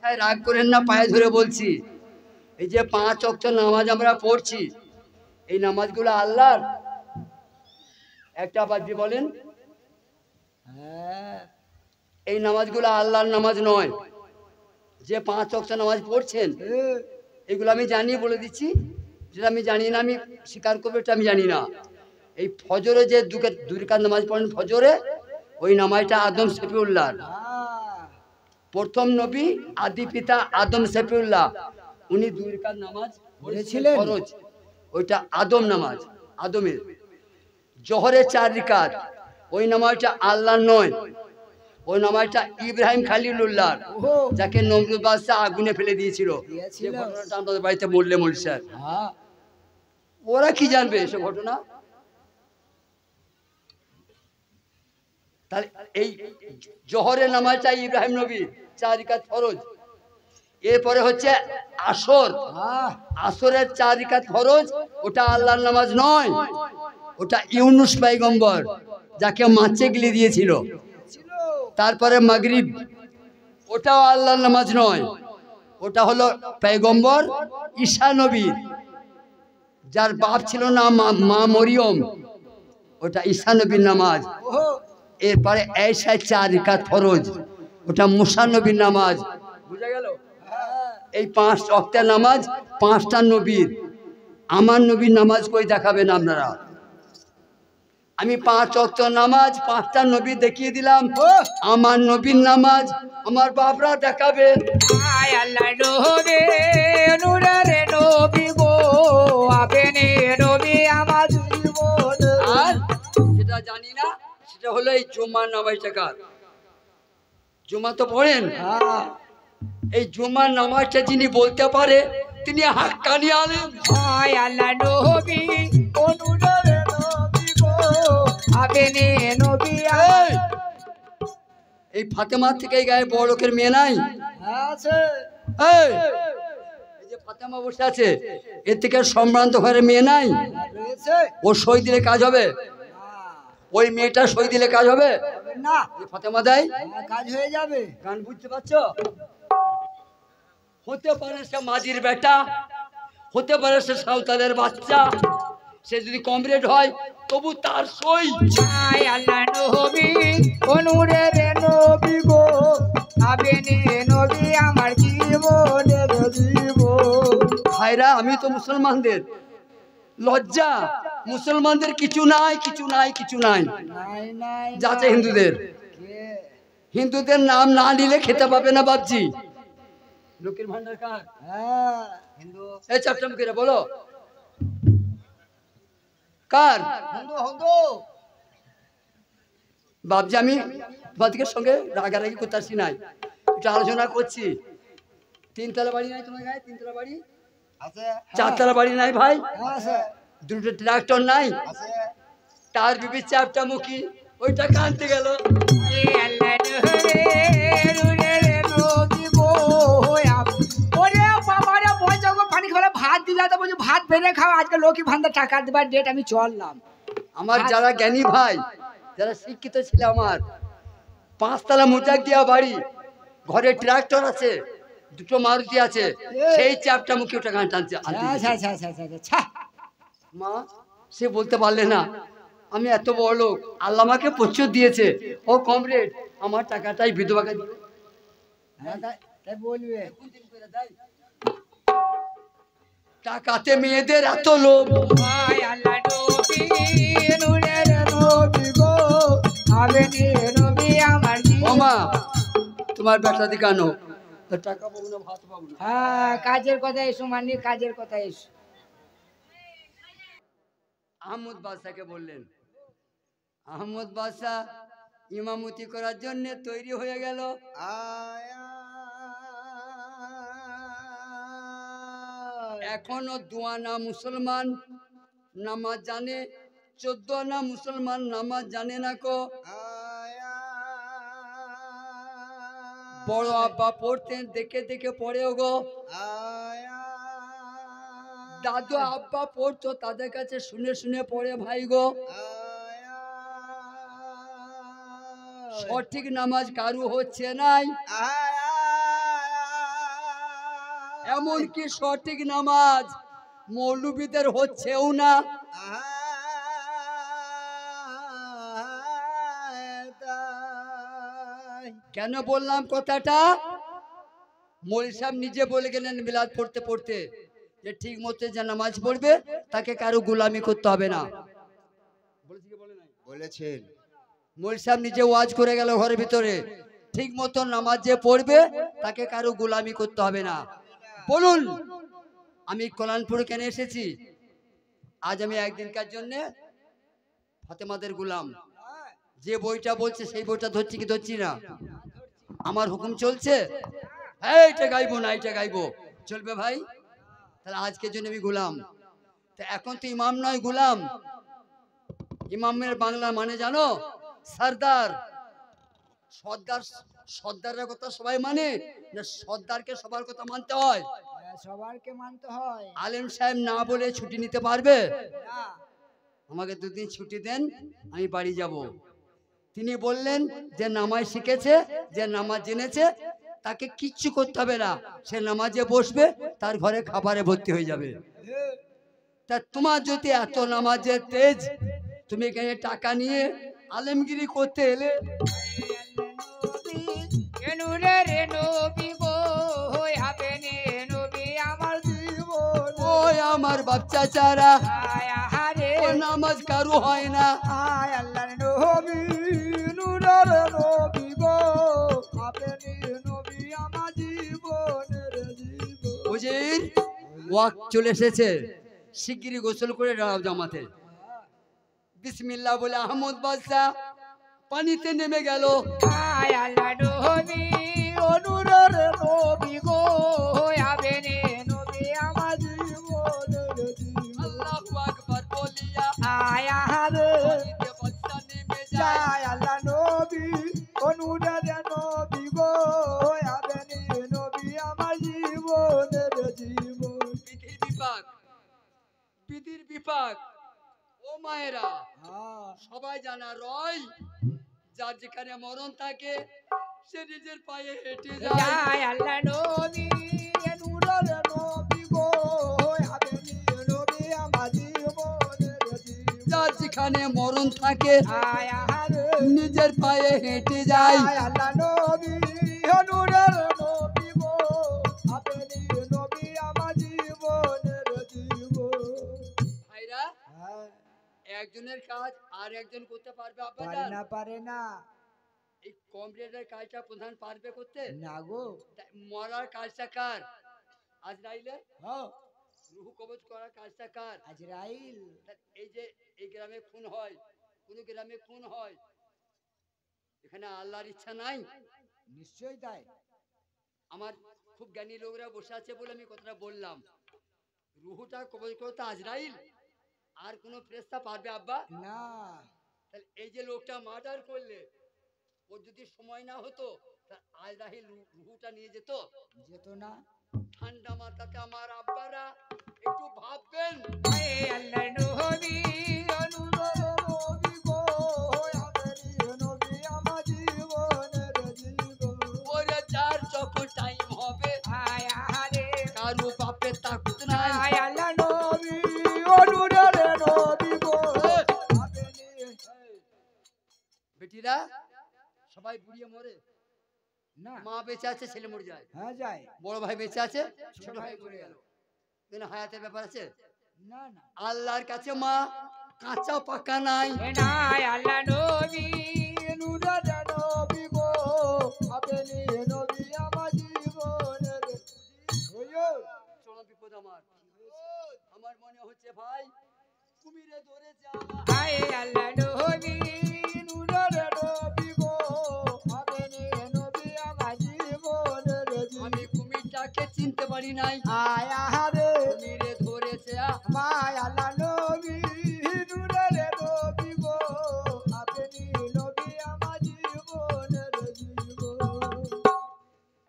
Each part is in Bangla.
মাথায় রাগ করেন না, পায়ে ধরে বলছি, এই যে 5 ওয়াক্ত নামাজ আমরা পড়ছি, এই নামাজগুলো আল্লাহর? একটা বাজি বলেন। এই নামাজগুলো আল্লাহর নামাজ নয়। যে 5 ওয়াক্ত নামাজ পড়ছেন এগুলো আমি জানি, বলে দিচ্ছি, যেটা আমি জানি না আমি স্বীকার করবো, এটা আমি জানি না। এই ফজরে যে 2 রাকাত নামাজ পড়েন ফজরে, ওই নামাজটা আদম শফিউল্লাহ, প্রথম নবী আদি পিতা আদম শফিউল্লাহ, উনি 2 রাকাত নামাজ পড়েছিলেন ফরজ, ওইটা আদম নামাজ, আদমের। জোহরে 4 রাকাত, ওই নামাজটা আল্লাহর নয়, ওই নামাজটা ইব্রাহিম খলিলুল্লাহ, যাকে নমরুদ বাদশা আগুনে ফেলে দিয়েছিল। যে ঘটনাটা আমাদের বাড়িতে বললে মৌলভী স্যার, ওরা কি জানবে এসব ঘটনা? তাহলে এই জোহরের নামাজটা ইব্রাহিম নবী 4 রাকাত ফরজ। এরপরে হচ্ছে আসর, আসরের 4 রাকাত ফরজ, ওটা আল্লাহর নামাজ নয়, ওটা ইউনুস পয়গম্বর, যাকে মাছে গিলে দিয়েছিল। তারপরে মাগরিব, ওটাও আল্লাহর নামাজ নয়, ওটা হলো পয়গম্বর ঈসা নবী, যার বাপ ছিল না মা মরিয়ম, ওটা ঈসা নবীর নামাজ। এরপরে এশায় 4 রাকাত ফরজ, ওটা মুসা নবীর নামাজ। বুঝা গেল? এই 5 ওয়াক্তের নামাজ 5টা নবীর। আমার নবীর নামাজ কই দেখাবেন আপনারা? আমি 5 ওয়াক্ত নামাজ 5টা নবী দেখিয়ে দিলাম, আমার নবীর নামাজ আমার বাপরা দেখাবে। আল্লাহ নবী নূরের নবী গো, আপনি নবী আমার জীবন। আর যেটা জানি না সেটা হলো এই জুমার নামাজটা কার? জুমা তো পড়েন, এই জুমার নামাজটা যিনি বলতে পারে তিনি হাক্কানি আলেম। আল্লাহ নবী নূরের নবী গো, আপনি নবী। এই ফাতেমা থেকে এই গায়ে বড় লোকের মেয়ে নাই? আছে। এই যে ফাতেমা বসে আছে, এর থেকে সম্ভ্রান্ত ঘরের মেয়ে নাই? ও সই দিলে কাজ হবে? ওই মেয়েটা সই দিলে কাজ হবে না? ফাতেমা দেয়, কাজ হয়ে যাবে। গান বুঝতে পারছো? হতে পারে সে মাঝির বেটা, হতে পারে সে সাঁওতালের বাচ্চা, সে যদি কমরেড হয় তবু তার সই। আল্লাহ নবী নূরের নবী গো, আপনি নবী আমার জীবনের জীবন। ভাইরা, আমি তো মুসলমানদের লজ্জা, মুসলমানদের কিছু নাই, কিছু নাই, কিছু নাই, যাচ্ছে হিন্দুদের। হিন্দুদের নাম না নিলে খেতে পাবে না বাপজি। লোকের ভান্ডার কার? হিন্দু। এই চাপটা মুখে বলো কার? বাপজি, আমি তোমাদের সঙ্গে রাগারাগি করতে আসছি নাই, একটু আলোচনা করছি। 3তলা বাড়ি নাই তোমার গায়ে? 3তলা বাড়ি আছে? 4তলা বাড়ি নাই ভাই? 2টো ট্রাক্টর নাই? তার বিবি চাপটা মুখী, ওইটা কানতে গেল। ভাত দিলা তো বলছি ভাত বেড়ে খাওয়া, আজকে লক্ষ্মী ভান্ডার টাকা দেবার ডেট, আমি চললাম। আমার যারা জ্ঞানী ভাই, যারা শিক্ষিত ছিল, আমার 5তলা মুজাক দিয়া বাড়ি, ঘরে ট্রাক্টর আছে, 2টো মারুতি আছে, সেই চাপটা মুখে ওটা গান টানছে। মা সে বলতে পারলে না আমি এত বড় লোক, আল্লাহ আমাকে প্রচুর দিয়েছে, ও কমরেড আমার টাকাটাই বিধবাকে দিবে। বলবে টাকাতে মেয়েদের এত লোভ। আল্লাহ নবী নূরের নবী গো, আপনি নবী আমার জীবন। ও মা, তোমার বেটা দিকে আনো, টাকা পাবো না, ভাত পাবো না। হ্যাঁ, কাজের কথা এসো, মানি কাজের কথা এসো। আহমদ বাদশাকে বললেন, আহমদ বাদশা ইমামতি করার জন্য তৈরি হয়ে গেল। এখনো 2 আনা মুসলমান নামাজ জানে, 14 আনা মুসলমান নামাজ জানে না কো। বড় আব্বা পড়তেন, দেখে দেখে পড়েও গো। দাদু আব্বা পড়তো, তাদের কাছে শুনে শুনে পড়ে ভাই গো। সঠিক নামাজ কারু হচ্ছে নাই। এমনকি সঠিক নামাজ মৌলবীদের হচ্ছেও না। কেন বললাম কথাটা? মৌলভী সাহেব নিজে বলে গেলেন মিলাদ পড়তে পড়তে যে ঠিক মতো যে নামাজ পড়বে তাকে কারো গোলামি করতে হবে না। বলেছেন। মৌলভী সাহেব নিজে ওয়াজ করে গেল ঘরের ভিতরে, ঠিক মতো নামাজ যে পড়বে তাকে কারো গোলামি করতে হবে না। বলুন আমি কল্যাণপুর কেন এসেছি? আজ আমি একদিনকার জন্য ফাতেমাদের গোলাম। যে বইটা বলছে সেই বইটা ধরছি কি ধরছি না? আমার হুকুম চলছে, এইটা গাইবো না এইটা গাইবো, চলবে ভাই? তাহলে আজকের জন্য আমি গোলাম। তা এখন তো ইমাম নয় গোলাম। ইমামের বাংলা মানে জানো? সর্দার। সর্দার সর্দারের কথা সবাই মানে না? সর্দারকে সবার কথা মানতে হয়? সবারকে মানতে হয়। আলেম সাহেব না বলে ছুটি নিতে পারবে? না। আমাকে দুদিন ছুটি দেন, আমি বাড়ি যাব। তিনি বললেন যে নামাজ শিখেছে, যে নামাজ জেনেছে তাকে কিচ্ছু করতে হবে না, সে নামাজে বসবে, তার ঘরে খাবারে ভর্তি হয়ে যাবে। তা তোমার যদি এত নামাজের তেজ, তুমি এখানে টাকা নিয়ে আলেমগিরি করতে এলে? ওই আমার বাচ্চা চারা নামাজ কারু হয় না। হুজুর ওয়াক্ত চলে এসেছে, শিগগিরই গোসল করে দাঁড়াও জামাতে। বিসমিল্লাহ বলে আহমদ বাদশা পানিতে নেমে গেল। আল্লাহু আকবার বলিয়া পানিতে বাদশা নেমে যায়। বিধির বিপাক, বিধির বিপাক। ও মায়েরা সবাই জানা রয়, যার যেখানে মরণ থাকে সে নিজের পায়ে হেঁটে যায়। যার যেখানে মরণ থাকে নিজের পায়ে হেঁটে যায়। ভাইরা একজনের কাজ আর একজন করতে পারবে? আব্বাজান পারে না। এই কম্পিউটারের কাজটা প্রধান পারবে করতে না গো। মরার কাজটা কার? আজরাইলের। রুহু কবজ করার কাজটা কার? আজরাইল। এই যে এই গ্রামে খুন হয়, কোন গ্রামে খুন হয়, এখানে আল্লাহর ইচ্ছা নাই? নিশ্চয়ই তাই। আমার খুব জ্ঞানী লোকরা বসে আছে বলে আমি কথাটা বললাম। রুহুটা কবজ করতে আজরাইল আর কোন ফেরেশতা পারবে আব্বা? না। তাহলে এই যে লোকটা মার্ডার করলে, ওর যদি সময় না হতো তা আজরাইল রুহুটা নিয়ে যেত? যেত না। ঠান্ডা মাথাতে আমার আব্বারা একটু ভাববেন। ওরে যার যখন টাইম হবে কারো বাপের তাকুত নাই। বেটিরা সবাই বুড়িয়ে মরে না। মা বেঁচে আছে, ছেলে মরে যায়। হ্যাঁ যায়। বড় ভাই বেঁচে আছে, ছোট ভাই মরে গেল। কিন্তু হায়াতের ব্যাপার আছে না না। আল্লাহর কাছে মা কাঁচা পাকা নাই। চরম বিপদ আমার। আমার মনে হচ্ছে ভাই কুমিরে ধরেছে আমি কুমিরটাকে চিনতে পারি নাই। কুমিরে ধরেছে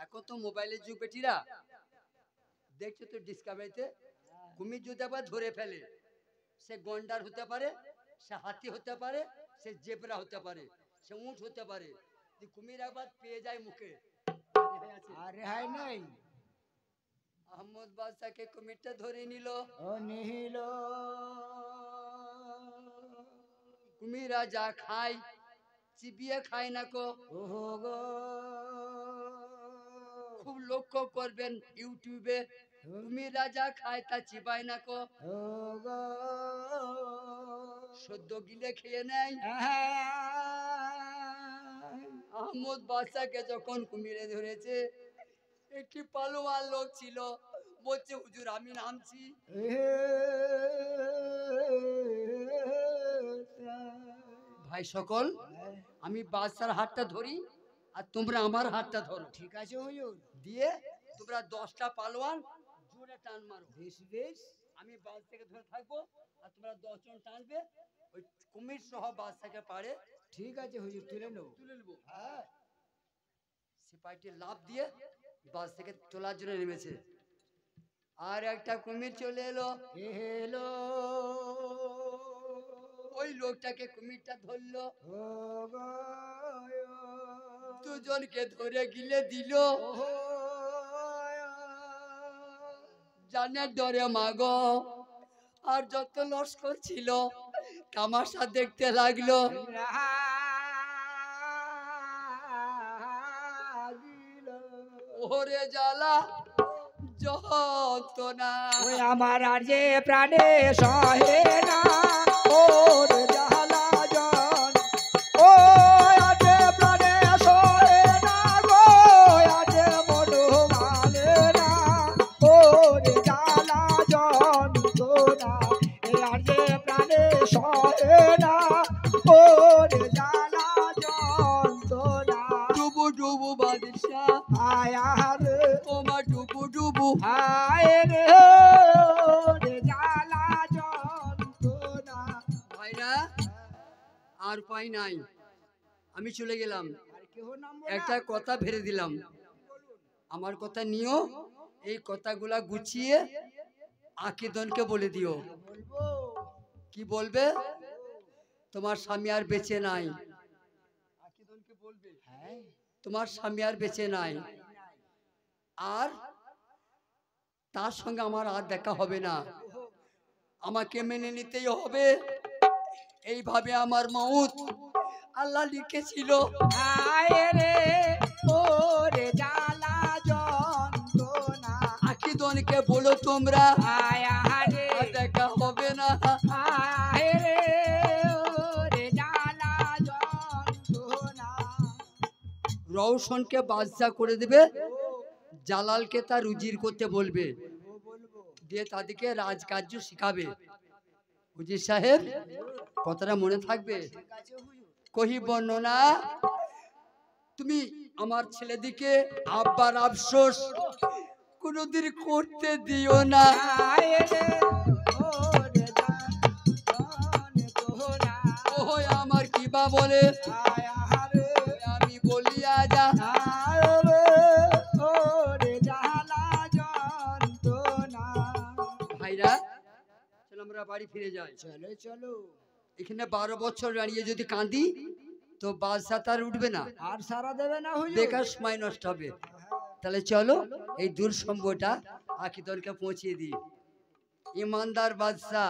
এখন তো মোবাইলের যুগ বেটিরা, দেখছো তো ডিসকাভারিতে কুমির যদি আবার ধরে ফেলে, সে গন্ডার হতে পারে, সে হাতি হতে পারে, সে জেব্রা হতে পারে, সে উঁট হতে পারে। কুমির একবার পেয়ে যায় মুখে, আর রেহাই নাই। আহমদ বাদশাকে কুমিরটা ধরে নিল। ও নিহিল কুমিরা যা খায় চিবিয়ে খায় না কো। ওহো গো খুব লক্ষ্য করবেন ইউটিউবে, কুমিরা যা খায় তা চিবায় না কো, ও গো সদ্য গিলে খেয়ে নেয়। আহমদ বাদশাকে যখন কুমিরে ধরেছে, একটি পালোয়ান লোক ছিল, বলছে হুজুর আমি নামছি। ভাই সকল, আমি বাদশার হাতটা ধরি আর তোমরা আমার হাতটা ধরো, ঠিক আছে হুজুর। দিয়ে তোমরা 10টা পালোয়ান জোরে টান মারো। বেশ বেশ, আমি বাদশাকে ধরে থাকবো আর তোমরা 10 জন টানবে, ওই কুমির সহ বাদশাকে পারে ঠিক আছে হুজুর, তুলে নেবো। তুলে নেবো। হ্যাঁ সিপাহীটি লাফ দিয়ে বাদশাকে তোলার জন্য নেমেছে। আর একটা কুমির চলে এলো। এলো ওই লোকটাকে কুমিরটা ধরলো, ও গো দুজনকে ধরে গিলে দিল। জানের ডরে মাগো। আর যত লস্কর ছিল তামাশা দেখতে লাগলো। ওরে জ্বালা যন্ত্রণা, ওই আমার আর যে প্রাণে সহে না, ওর জ্বালা জন, ও আজে প্রাণে সহে না গো, আজে মনো মানে না, ওর জ্বালা যন্ত্রণা, এ আর যে প্রাণে সহে না, ওর জ্বালা যন্ত্রণা। ডুবু ডুবু বাদশা, আয়া রে তোমার ডুবু ডুবু, হায় রে ওরে জ্বালা যন্ত্রণা। ভাইরা আর উপায় নাই, আমি চলে গেলাম। আর কেহ নামবো একটা না? কথা ভেরে দিলাম, আমার কথা নিও, এই কথাগুলা গুছিয়ে আকিদনকে বলে দিও। বলবো কি বলবে? তোমার স্বামী আর বেঁচে নাই। আকিদনকে বলবে হ্যাঁ তোমার স্বামী আর বেঁচে নাই, আর তার সঙ্গে আমার আর দেখা হবে না, আমাকে মেনে নিতেই হবে। এইভাবে আমার মউত আল্লাহ লিখেছিল। হায় রে ওরে জ্বালা যন্ত্রণা। আকিদনকে বলো তোমরা আয়া রে আর দেখা হবে না। হায় রে ওরে জ্বালা যন্ত্রণা। রওশনকে বাদশা করে দেবে, জালালকে তার উজির করতে বলবে, বলবো দিয়ে তাদেরকে রাজকার্য শিখাবে। উজির সাহেব কথাটা মনে থাকবে। ঠিক আছে হুজুর। কহি বর্ণনা, তুমি আমার ছেলেদিকে আব্বার আফসোস কোনদিন করতে দিও না। হায় রে ওরে যন্ত্রণা। ও আমার কিবা বলে আয়া রে আমি বলিয়া যা। হায় রে ওরে জ্বালা যন্ত্রণা। ভাইরা চলো আমরা বাড়ি ফিরে যাই। চলো চলো, এখানে 12 বছর দাঁড়িয়ে যদি কাঁদি তো বাদশা তার উঠবে না, আর সারা দেবে না হুজুর। বেকার সময় নষ্ট হবে। তাহলে চলো এই দূর সম্ভবটা আকিদনকে পৌঁছিয়ে দিই। ইমানদার বাদশা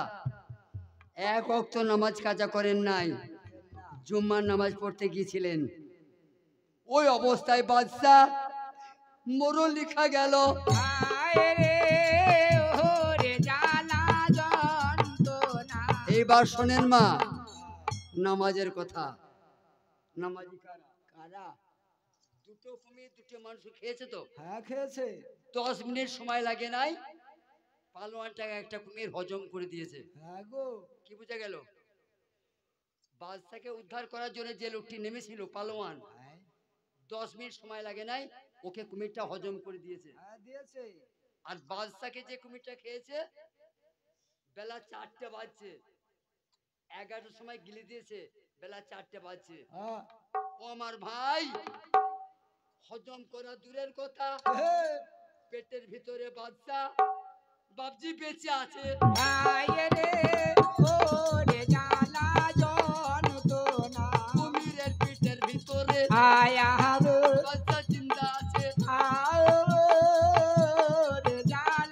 এক ওয়াক্ত নামাজ কাজা করেন নাই, জুম্মার নামাজ পড়তে গিয়েছিলেন। ওই অবস্থায় বাদশা মরণ লিখা গেল। হায় রে ওরে জ্বালা যন্ত্রণা। এইবার শোনেন মা নামাজের কথা। নামাজি কারা? কারা? দুটো কুমির দুটো মানুষ খেয়েছে তো, হ্যাঁ খেয়েছে। 10 মিনিট সময় লাগে নাই, পালোয়ানটা একটা কুমির হজম করে দিয়েছে। হ্যাঁ গো, কি বুঝা গেল? বাদশাকে উদ্ধার করার জন্য যে লোকটি নেমেছিল পালোয়ান, হ্যাঁ 10 মিনিট সময় লাগে নাই, ওকে কুমিরটা হজম করে দিয়েছে। হ্যাঁ দিয়েছে। আর বাদশাকে যে কুমিরটা খেয়েছে বেলা 4টে বাজছে, 11টার সময় গিলে দিয়েছে, বেলা 4টে বাজছে। হ্যাঁ ও আমার ভাই, হজম করা দূরের কথা, পেটের ভিতরে বাদশা বাবজি বেঁচে আছে। হায় রে ওরে জ্বালা যন্ত্রণা। কুমিরের পেটের ভিতরে আয়া রে বাদশা জিন্দা আছে। হায় রে জ্বালা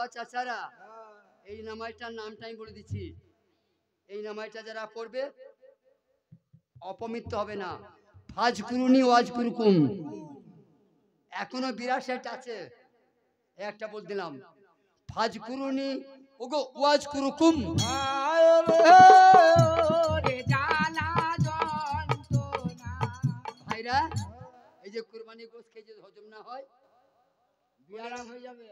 বাবা চাচারা, এই নামাজটার নামটা আমি বলে দিচ্ছি। এই নামাজটা যারা পড়বে অপমৃত্যু হবে না। ফাজকুরুনি ওয়াজকুরুকুম, এখনো 82 আছে, একটা বল দিলাম। ফাজকুরুনি ওগো ওয়াজকুরুকুম। ভাইরা, এই যে কুরবানি গোশত খেয়ে যদি হজম না হয় বিয়ারাম হয়ে যাবে।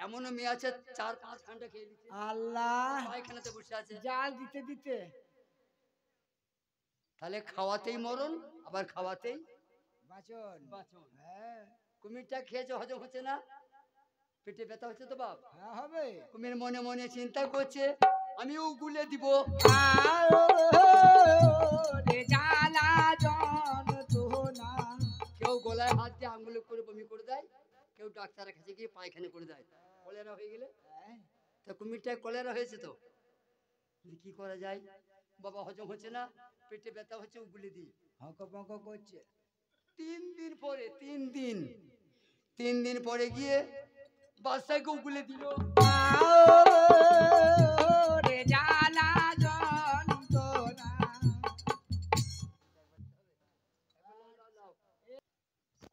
এমনও মেয়ে আছে 4-5 ঘন্টা খেয়ে দিচ্ছে, আল্লাহ পায়খানাতে বসে আছে জাল দিতে দিতে। তাহলে খাওয়াতেই মরণ, আবার খাওয়াতেই বাঁচন। বাঁচন। হ্যাঁ কুমিরটা খেয়েছে, হজম হচ্ছে না, পেটে ব্যথা হচ্ছে তো বাপ। হ্যাঁ হবে। কুমির মনে মনে চিন্তা করছে আমিও গুলে দিব। কেউ গলায় হাত দিয়ে আঙ্গুলে করে বমি করে দেয়, কেউ ডাক্তারের কাছে গিয়ে পায়খানা করে দেয়। কলেরা হয়ে গেলে তা কুমিরটা কলেরা হয়েছে তো, কি করা যায় বাবা, হজম হচ্ছে না, পেটে ব্যথা হচ্ছে, উগুলে দিই। হকপক করছে। 3 দিন পরে, 3 দিন পরে গিয়ে বাচ্চাকে উগুলে দিল।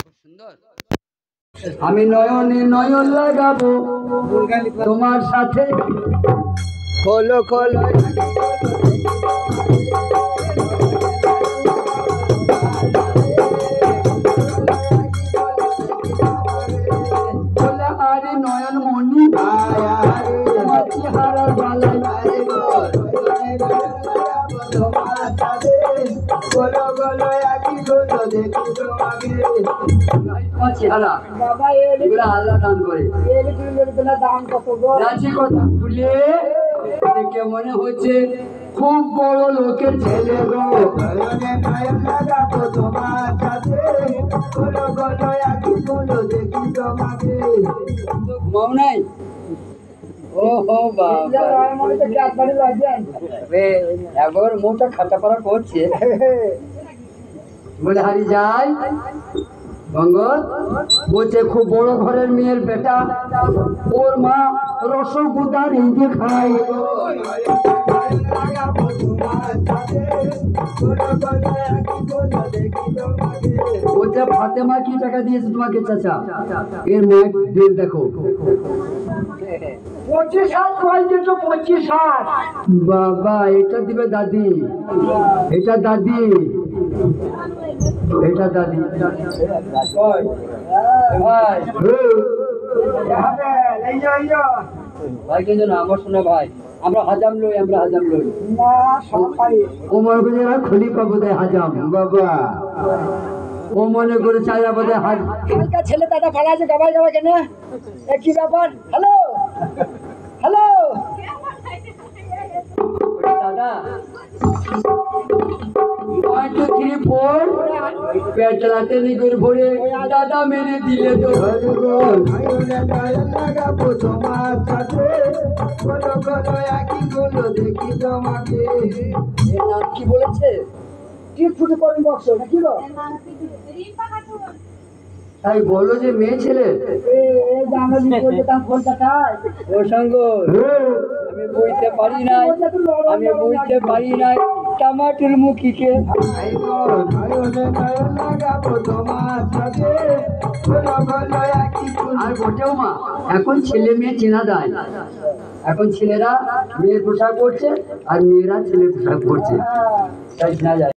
খুব সুন্দর। আমি নয়নে নয়ন লাগাবো তোমার সাথে, খোলো খোলো আরে নয়ন মনি তোমার চেহারা ভালো লাগে গো, তোমার সাথে বলো বলো একই বলো দেখি তোমাকে। তোমার চেহারা বাবা এগুলো আল্লাহ দান করে। দাম কত গো? রাজি কথা খুলে দেখে মনে হচ্ছে খুব বড় লোকের ছেলে গো। নয়নে নয়ন লাগাবো তোমার সাথে, বলো বলো একই বলো দেখি তোমাকে। ঘুমাও নাই? ওহো বাবা, একবার মুখটা খাতা পাড়া করছে। বলে হারি যাই বঙ্গল বলছে খুব বড় ঘরের মেয়ের বেটা, ওর মা রসগোল্লা রেঁধে খায়। বলছে ফাতেমা কি টাকা দিয়েছে তোমাকে চাচা? এর মেয়ের দিল দেখো, 25,000 বাবা এটা দিবে দাদি, এটা দাদি, এটা দাদি। ভাই ভাই কিন্তু না, আমার শোনা ভাই, আমরা হাজাম লই, আমরা হাজাম লই না সরকারি। ওমর গুজরা খুলি পাবো দেয় হাজাম বাবা, ও মনে করে চাই আমাদের হাজ। কালকা ছেলে দাদা ভালো আছে, গাবাই গাবাই কেন? কি ব্যাপার? হ্যালো হ্যালো দাদা 1 2 3 4 পেট চালাতে নি করে ভরে দাদা মেরে দিলে তো লাগাবো তোমার সাথে, বলো বলো একই বলো দেখি তোমাকে। এর নাম কি বলেছে? কি ফুটে করেন বক্স নাকি গো? তাই বলো যে মেয়ে ছেলে ও সঙ্গ আমি বুঝতে পারি নাই, আমি বুঝতে পারি নাই টমাটোর মুখিকে। আর বটেও মা, এখন ছেলে মেয়ে চেনা যায়, এখন ছেলেরা মেয়ের পোশাক পরছে আর মেয়েরা ছেলের পোশাক পরছে, তাই চেনা যায়।